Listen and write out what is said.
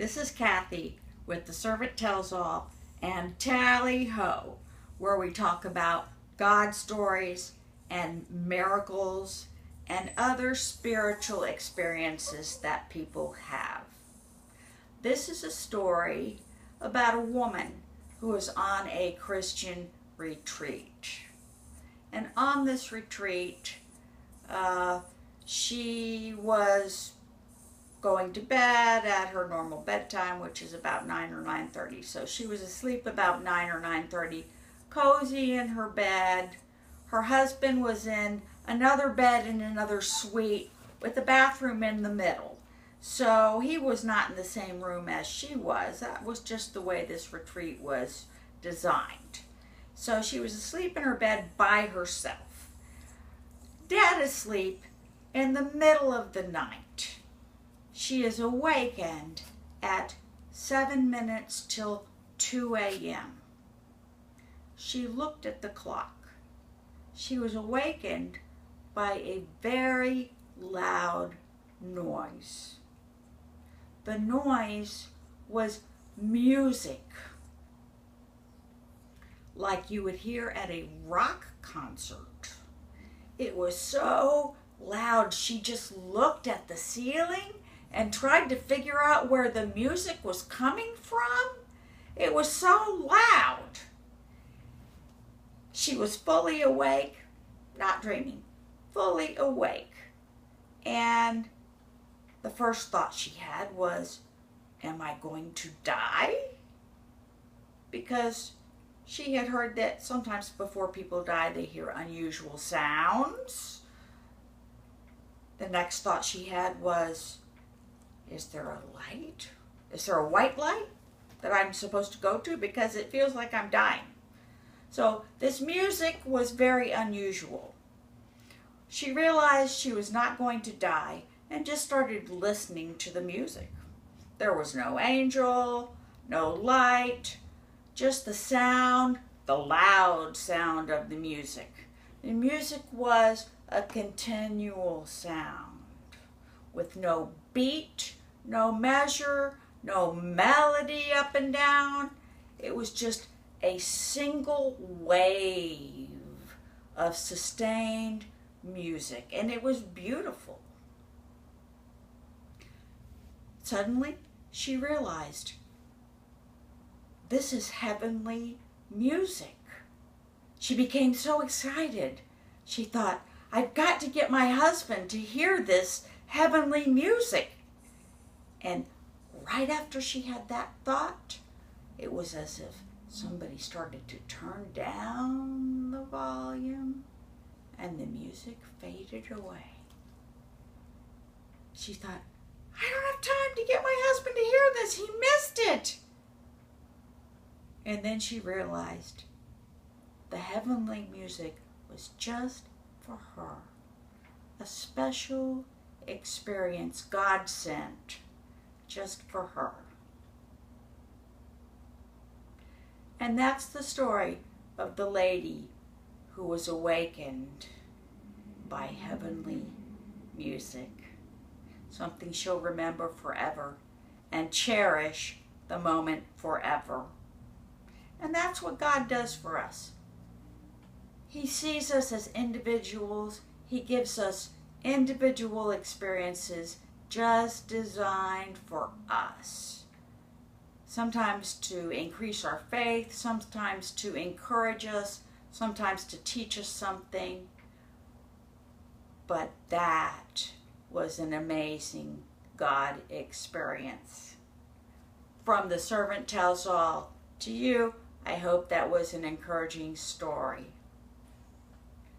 This is Kathy with The Servant Tells All and Tally Ho, where we talk about God stories and miracles and other spiritual experiences that people have. This is a story about a woman who was on a Christian retreat. And on this retreat, she was going to bed at her normal bedtime, which is about 9 or 9:30. So she was asleep about 9 or 9:30, cozy in her bed. Her husband was in another bed in another suite with the bathroom in the middle. So he was not in the same room as she was. That was just the way this retreat was designed. So she was asleep in her bed by herself. Dead asleep in the middle of the night. She is awakened at 7 minutes till 2 a.m. She looked at the clock. She was awakened by a very loud noise. The noise was music, like you would hear at a rock concert. It was so loud, she just looked at the ceiling and tried to figure out where the music was coming from. It was so loud. She was fully awake, not dreaming, fully awake. And the first thought she had was, am I going to die? Because she had heard that sometimes before people die, they hear unusual sounds. The next thought she had was, is there a light? Is there a white light that I'm supposed to go to? Because it feels like I'm dying. So this music was very unusual. She realized she was not going to die and just started listening to the music. There was no angel, no light, just the sound, the loud sound of the music. The music was a continual sound with no beat, no measure, no melody up and down. It was just a single wave of sustained music, and it was beautiful. Suddenly, she realized, this is heavenly music. She became so excited. She thought, I've got to get my husband to hear this heavenly music. And right after she had that thought, it was as if somebody started to turn down the volume and the music faded away. She thought, I don't have time to get my husband to hear this. He missed it. And then she realized the heavenly music was just for her. A special experience God sent just for her. And that's the story of the lady who was awakened by heavenly music. Something she'll remember forever and cherish the moment forever. And that's what God does for us. He sees us as individuals. He gives us individual experiences just designed for us. Sometimes to increase our faith, sometimes to encourage us, sometimes to teach us something. But that was an amazing God experience. From The Servant Tells All to you, I hope that was an encouraging story.